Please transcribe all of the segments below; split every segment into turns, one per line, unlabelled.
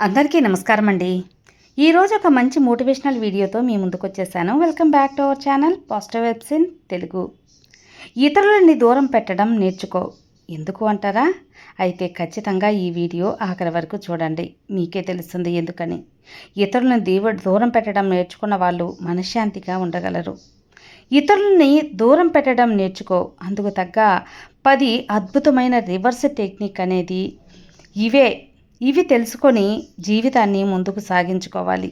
అందరికీ నమస్కారం అండి. ఈరోజు ఒక మంచి మోటివేషనల్ వీడియోతో మీ ముందుకు వచ్చేసాను. Welcome back to our channel positive vibes in Telugu. ఇతరులని దూరం పెట్టడం నేర్చుకో. ఎందుకు అంటారా? అయితే ఖచ్చితంగా ఈ వీడియో ఆఖరి వరకు చూడండి. మీకే తెలుస్తుంది ఎందుకని. ఇతరులను దూరం పెట్టడం నేర్చుకున్న వాళ్ళు మనశ్శాంతిగా ఉండగలరు. ఇతరులని దూరం పెట్టడం నేర్చుకో. అందుకు తగ్గ 10 అద్భుతమైన రివర్స్ టెక్నిక్ అనేది ఇవి తెలుసుకొని జీవితాన్ని ముందుకు సాగించుకోవాలి.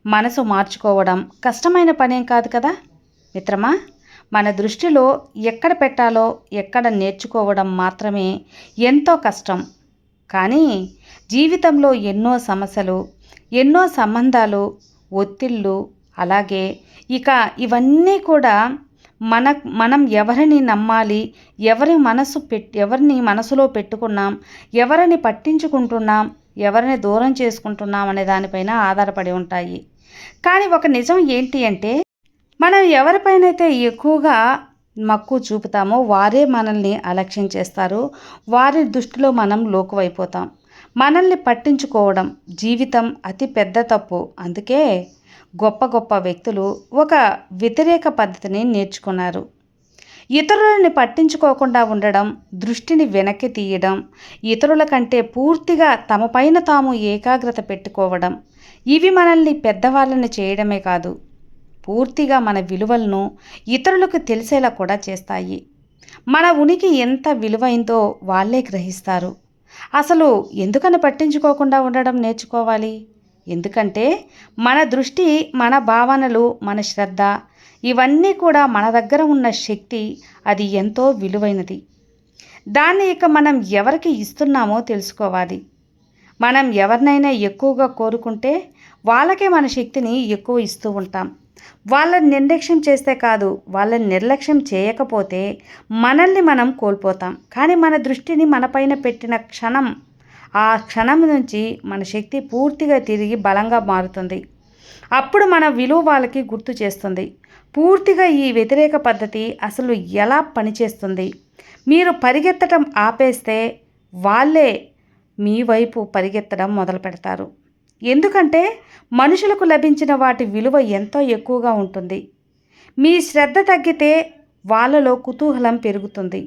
మనసు మార్చుకోవడం కష్టమైన పనేం కాదు కదా మిత్రమా. మన దృష్టిలో ఎక్కడ పెట్టాలో ఎక్కడ నేర్చుకోవడం మాత్రమే ఎంతో కష్టం. కానీ జీవితంలో ఎన్నో సమస్యలు, ఎన్నో సంబంధాలు, ఒత్తిళ్ళు, అలాగే ఇవన్నీ కూడా మనం ఎవరిని నమ్మాలి, ఎవరిని మనసులో పెట్టుకున్నాం, ఎవరిని పట్టించుకుంటున్నాం, ఎవరిని దూరం చేసుకుంటున్నాం అనే దానిపైన ఆధారపడి ఉంటాయి. కానీ ఒక నిజం ఏంటి అంటే, మనం ఎవరిపైనైతే ఎక్కువగా మక్కువ చూపుతామో వారే మనల్ని అలక్ష్యం చేస్తారు. వారి దృష్టిలో మనం లోకువైపోతాం. మనల్ని పట్టించుకోవడం జీవితం అతి పెద్ద తప్పు. అందుకే గొప్ప గొప్ప వ్యక్తులు ఒక వ్యతిరేక పద్ధతిని నేర్చుకున్నారు. ఇతరులని పట్టించుకోకుండా ఉండడం, దృష్టిని వెనక్కి తీయడం, ఇతరుల కంటే పూర్తిగా తమపైన తాము ఏకాగ్రత పెట్టుకోవడం, ఇవి మనల్ని పెద్దవాళ్ళని చేయడమే కాదు, పూర్తిగా మన విలువలను ఇతరులకు తెలిసేలా కూడా చేస్తాయి. మన ఉనికి ఎంత విలువైందో వాళ్ళే గ్రహిస్తారు. అసలు ఎందుకని పట్టించుకోకుండా ఉండడం నేర్చుకోవాలి? ఎందుకంటే మన దృష్టి, మన భావనలు, మన శ్రద్ధ ఇవన్నీ కూడా మన దగ్గర ఉన్న శక్తి. అది ఎంతో విలువైనది. దాన్ని మనం ఎవరికి ఇస్తున్నామో తెలుసుకోవాలి. మనం ఎవరినైనా ఎక్కువగా కోరుకుంటే వాళ్ళకే మన శక్తిని ఎక్కువ ఇస్తూ ఉంటాం. వాళ్ళని నిర్లక్ష్యం చేస్తే కాదు, వాళ్ళని నిర్లక్ష్యం చేయకపోతే మనల్ని మనం కోల్పోతాం. కానీ మన దృష్టిని మనపైన పెట్టిన క్షణం, ఆ క్షణం నుంచి మన శక్తి పూర్తిగా తిరిగి బలంగా మారుతుంది. అప్పుడు మన విలువ వాళ్ళకి గుర్తు చేస్తుంది. పూర్తిగా ఈ వ్యతిరేక పద్ధతి అసలు ఎలా పనిచేస్తుంది? మీరు పరిగెత్తడం ఆపేస్తే వాళ్ళే మీ వైపు పరిగెత్తడం మొదలు పెడతారు. ఎందుకంటే మనుషులకు లభించిన వాటి విలువ ఎంతో ఎక్కువగా ఉంటుంది. మీ శ్రద్ధ తగ్గితే వాళ్ళలో కుతూహలం పెరుగుతుంది.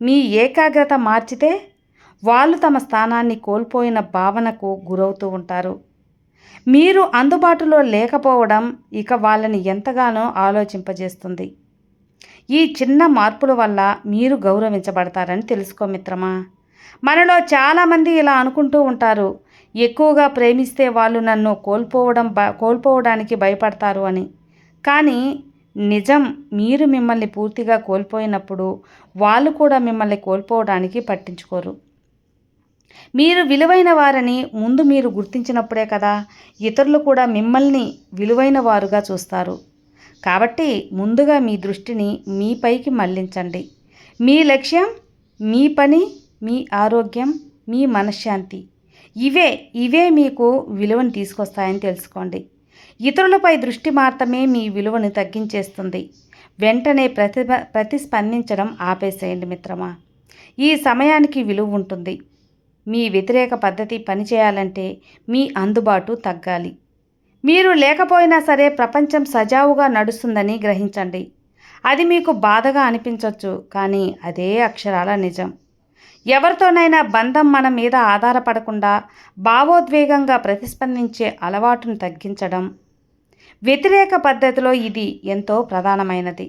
మీ ఏకాగ్రత మార్చితే వాళ్ళు తమ స్థానాన్ని కోల్పోయిన భావనకు గురవుతూ ఉంటారు. మీరు అందుబాటులో లేకపోవడం వాళ్ళని ఎంతగానో ఆలోచింపజేస్తుంది. ఈ చిన్న మార్పుల వల్ల మీరు గౌరవించబడతారని తెలుసుకో మిత్రమా. మనలో చాలామంది ఇలా అనుకుంటూ ఉంటారు, ఎక్కువగా ప్రేమిస్తే వాళ్ళు నన్ను కోల్పోవడానికి భయపడతారు అని. కానీ నిజం, మీరు మిమ్మల్ని పూర్తిగా కోల్పోయినప్పుడు వాళ్ళు కూడా మిమ్మల్ని కోల్పోవడానికి పట్టించుకోరు. మీరు విలువైన వారని ముందు మీరు గుర్తించినప్పుడే కదా ఇతరులు కూడా మిమ్మల్ని విలువైన వారుగా చూస్తారు. కాబట్టి ముందుగా మీ దృష్టిని మీపైకి మళ్లించండి. మీ లక్ష్యం, మీ పని, మీ ఆరోగ్యం, మీ మనశ్శాంతి ఇవే మీకు విలువను తీసుకొస్తాయని తెలుసుకోండి. ఇతరులపై దృష్టి మాత్రమే మీ విలువను తగ్గించేస్తుంది. వెంటనే ప్రతిస్పందించడం ఆపేసేయండి మిత్రమా. ఈ సమయానికి విలువ ఉంటుంది. మీ వ్యతిరేక పద్ధతి పనిచేయాలంటే మీ అందుబాటు తగ్గాలి. మీరు లేకపోయినా సరే ప్రపంచం సజావుగా నడుస్తుందని గ్రహించండి. అది మీకు బాధగా అనిపించవచ్చు, కానీ అదే అక్షరాల నిజం. ఎవరితోనైనా బంధం మన మీద ఆధారపడకుండా భావోద్వేగంగా ప్రతిస్పందించే అలవాటును తగ్గించడం వ్యతిరేక పద్ధతిలో ఇది ఎంతో ప్రధానమైనది.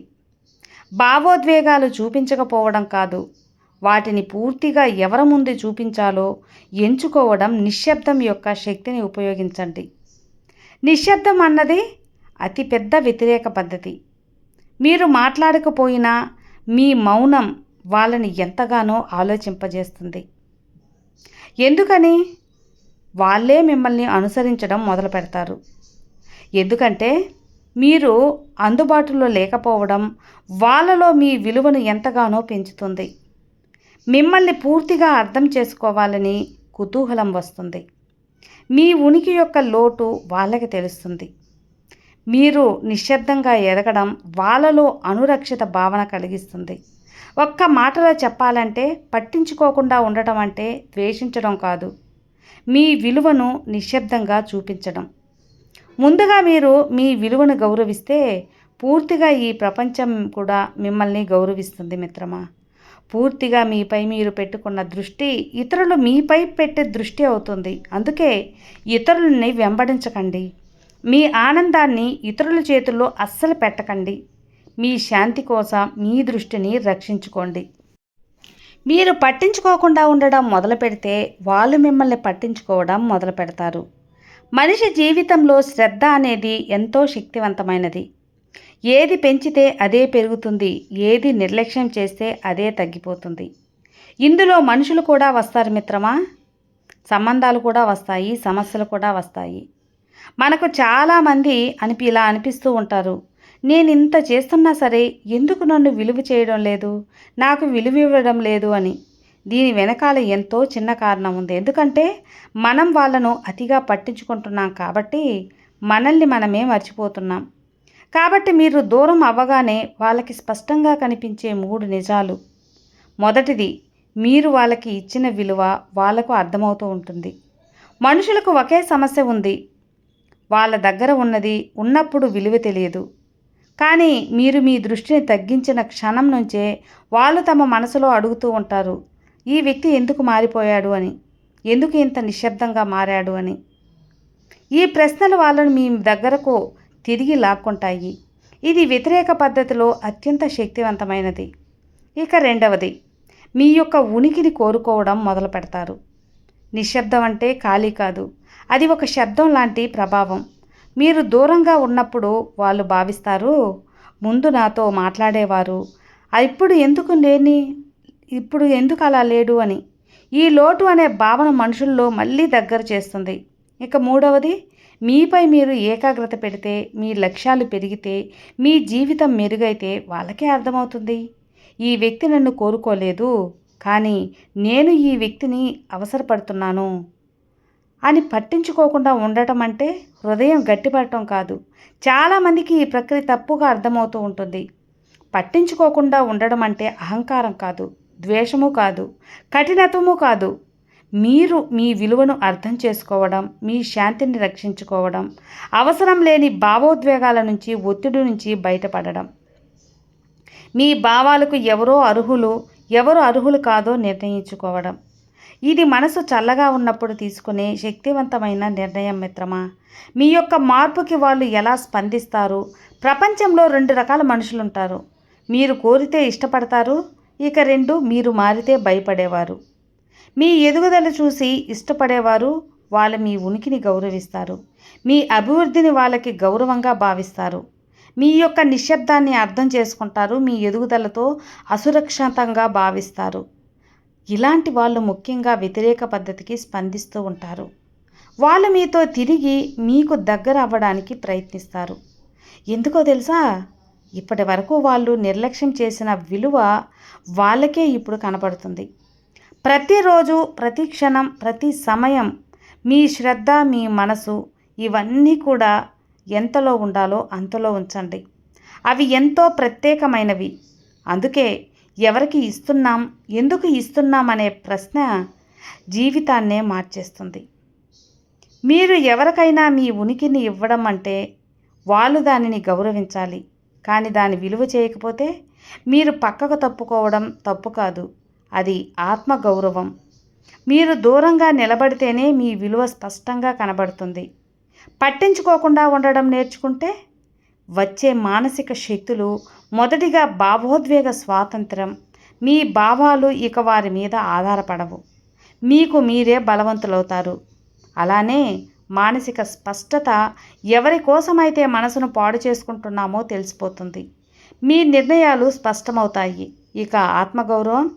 భావోద్వేగాలు చూపించకపోవడం కాదు, వాటిని పూర్తిగా ఎవరి ముందు చూపించాలో ఎంచుకోవడం. నిశ్శబ్దం యొక్క శక్తిని ఉపయోగించండి. నిశ్శబ్దం అన్నది అతిపెద్ద వ్యతిరేక పద్ధతి. మీరు మాట్లాడకపోయినా మీ మౌనం వాళ్ళని ఎంతగానో ఆలోచింపజేస్తుంది. ఎందుకని? వాళ్ళే మిమ్మల్ని అనుసరించడం మొదలు పెడతారు. ఎందుకంటే మీరు అందుబాటులో లేకపోవడం వాళ్ళలో మీ విలువను ఎంతగానో పెంచుతుంది. మిమ్మల్ని పూర్తిగా అర్థం చేసుకోవాలని కుతూహలం వస్తుంది. మీ ఉనికి యొక్క లోటు వాళ్ళకి తెలుస్తుంది. మీరు నిశ్శబ్దంగా ఎదగడం వాళ్ళలో అనురక్షిత భావన కలిగిస్తుంది. ఒక్క మాటలో చెప్పాలంటే పట్టించుకోకుండా ఉండటం అంటే ద్వేషించడం కాదు, మీ విలువను నిశ్శబ్దంగా చూపించడం. ముందుగా మీరు మీ విలువను గౌరవిస్తే పూర్తిగా ఈ ప్రపంచం కూడా మిమ్మల్ని గౌరవిస్తుంది మిత్రమా. పూర్తిగా మీపై మీరు పెట్టుకున్న దృష్టి ఇతరులు మీపై పెట్టే దృష్టి అవుతుంది. అందుకే ఇతరులని వెంబడించకండి. మీ ఆనందాన్ని ఇతరుల చేతుల్లో అస్సలు పెట్టకండి. మీ శాంతి కోసం మీ దృష్టిని రక్షించుకోండి. మీరు పట్టించుకోకుండా ఉండడం మొదలు పెడితే వాళ్ళు మిమ్మల్ని పట్టించుకోవడం మొదలు పెడతారు. మనిషి జీవితంలో శ్రద్ధ అనేది ఎంతో శక్తివంతమైనది. ఏది పెంచితే అదే పెరుగుతుంది, ఏది నిర్లక్ష్యం చేస్తే అదే తగ్గిపోతుంది. ఇందులో మనుషులు కూడా వస్తారు మిత్రమా. సంబంధాలు కూడా వస్తాయి, సమస్యలు కూడా వస్తాయి. మనకు చాలామంది ఇలా అనిపిస్తూ ఉంటారు, నేను ఇంత చేస్తున్నా సరే ఎందుకు నన్ను విలువ చేయడం లేదు, నాకు విలువ ఇవ్వడం లేదు అని. దీని వెనకాల ఎంతో చిన్న కారణం ఉంది. ఎందుకంటే మనం వాళ్ళను అతిగా పట్టించుకుంటున్నాం కాబట్టి మనల్ని మనమే మర్చిపోతున్నాం. కాబట్టి మీరు దూరం అవ్వగానే వాళ్ళకి స్పష్టంగా కనిపించే 3 నిజాలు. మొదటిది, మీరు వాళ్ళకి ఇచ్చిన విలువ వాళ్ళకు అర్థమవుతూ ఉంటుంది. మనుషులకు ఒకే సమస్య ఉంది. వాళ్ళ దగ్గర ఉన్నప్పుడు విలువ తెలియదు. కానీ మీరు మీ దృష్టిని తగ్గించిన క్షణం నుంచే వాళ్ళు తమ మనసులో అడుగుతూ ఉంటారు, ఈ వ్యక్తి ఎందుకు మారిపోయాడు అని, ఎందుకు ఇంత నిశ్శబ్దంగా మారాడు అని. ఈ ప్రశ్నలు వాళ్ళను మీ దగ్గరకు తిరిగి లాక్కుంటాయి. ఇది వ్యతిరేక పద్ధతిలో అత్యంత శక్తివంతమైనది. ఇక రెండవది, మీ యొక్క ఉనికిని కోరుకోవడం మొదలు పెడతారు. నిశ్శబ్దం అంటే ఖాళీ కాదు, అది ఒక శబ్దం లాంటి ప్రభావం. మీరు దూరంగా ఉన్నప్పుడు వాళ్ళు భావిస్తారు, ముందు నాతో మాట్లాడేవారు, ఇప్పుడు ఎందుకు అలా లేడు అని. ఈ లోటు అనే భావన మనుషుల్లో మళ్ళీ దగ్గర చేస్తుంది. ఇక మూడవది, మీపై మీరు ఏకాగ్రత పెడితే, మీ లక్ష్యాలు పెరిగితే, మీ జీవితం మెరుగైతే వాళ్ళకే అర్థమవుతుంది, ఈ వ్యక్తి నన్ను కోరుకోలేదు, కానీ నేను ఈ వ్యక్తిని అవసరపడుతున్నాను అని. పట్టించుకోకుండా ఉండటం అంటే హృదయం గట్టిపడటం కాదు. చాలామందికి ఈ ప్రక్రియ తప్పుగా అర్థమవుతూ ఉంటుంది. పట్టించుకోకుండా ఉండడం అంటే అహంకారం కాదు, ద్వేషము కాదు, కఠినత్వము కాదు. మీరు మీ విలువను అర్థం చేసుకోవడం, మీ శాంతిని రక్షించుకోవడం, అవసరం లేని భావోద్వేగాల నుంచి, ఒత్తిడి నుంచి బయటపడడం. మీ భావాలకు ఎవరు అర్హులు కాదో నిర్ణయించుకోవడం. ఇది మనసు చల్లగా ఉన్నప్పుడు తీసుకునే శక్తివంతమైన నిర్ణయం మిత్రమా. మీ యొక్క మార్పుకి వాళ్ళు ఎలా స్పందిస్తారు? ప్రపంచంలో 2 రకాల మనుషులు ఉంటారు. మీరు కోరితే ఇష్టపడతారు, ఇక 2, మీరు మారితే భయపడేవారు. మీ ఎదుగుదల చూసి ఇష్టపడేవారు, వాళ్ళు మీ ఉనికిని గౌరవిస్తారు, మీ అభివృద్ధిని వాళ్ళకి గౌరవంగా భావిస్తారు. మీ యొక్క నిశ్శబ్దాన్ని అర్థం చేసుకుంటారు, మీ ఎదుగుదలతో అసురక్షితంగా భావిస్తారు. ఇలాంటి వాళ్ళు ముఖ్యంగా వ్యతిరేక పద్ధతికి స్పందిస్తూ ఉంటారు. వాళ్ళు మీతో తిరిగి మీకు దగ్గర అవ్వడానికి ప్రయత్నిస్తారు. ఎందుకో తెలుసా? ఇప్పటి వరకు వాళ్ళు నిర్లక్ష్యం చేసిన విలువ వాళ్ళకే ఇప్పుడు కనపడుతుంది. ప్రతిరోజు, ప్రతి క్షణం, ప్రతి సమయం మీ శ్రద్ధ, మీ మనసు ఇవన్నీ కూడా ఎంతలో ఉండాలో అంతలో ఉంచండి. అవి ఎంతో ప్రత్యేకమైనవి. అందుకే ఎవరికి ఇస్తున్నాం, ఎందుకు ఇస్తున్నాం అనే ప్రశ్న జీవితాన్నే మార్చేస్తుంది. మీరు ఎవరికైనా మీ ఉనికిని ఇవ్వడం అంటే వాళ్ళు దానిని గౌరవించాలి. కానీ దాని విలువ చేయకపోతే మీరు పక్కకు తప్పుకోవడం తప్పు కాదు, అది ఆత్మగౌరవం. మీరు దూరంగా నిలబడితేనే మీ విలువ స్పష్టంగా కనబడుతుంది. పట్టించుకోకుండా ఉండడం నేర్చుకుంటే వచ్చే మానసిక శక్తులు మొదటిగా భావోద్వేగ స్వాతంత్రం. మీ భావాలు ఇక వారి మీద ఆధారపడవు, మీకు మీరే బలవంతులవుతారు. అలానే మానసిక స్పష్టత. ఎవరి కోసమైతే మనసును పాడు చేసుకుంటున్నామో తెలిసిపోతుంది. మీ నిర్ణయాలు స్పష్టమవుతాయి. ఇక ఆత్మగౌరవం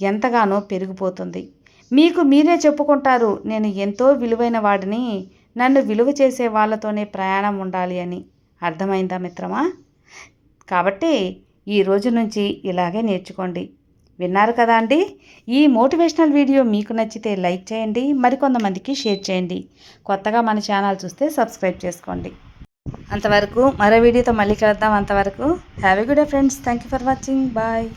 ఎంతగానో పెరిగిపోతుంది. మీకు మీరే చెప్పుకుంటారు, నేను ఎంతో విలువైన వాడిని, నన్ను విలువ చేసే వాళ్ళతోనే ప్రయాణం ఉండాలి అని. అర్థమైందా మిత్రమా? కాబట్టి ఈ రోజు నుంచి ఇలాగే నేర్చుకోండి. విన్నారు కదా అండి. ఈ మోటివేషనల్ వీడియో మీకు నచ్చితే లైక్ చేయండి, మరికొంతమందికి షేర్ చేయండి. కొత్తగా మన ఛానల్ చూస్తే సబ్స్క్రైబ్ చేసుకోండి. అంతవరకు మరో వీడియోతో మళ్ళీ కలుద్దాం. అంతవరకు have a good day friends. Thank you for watching. Bye.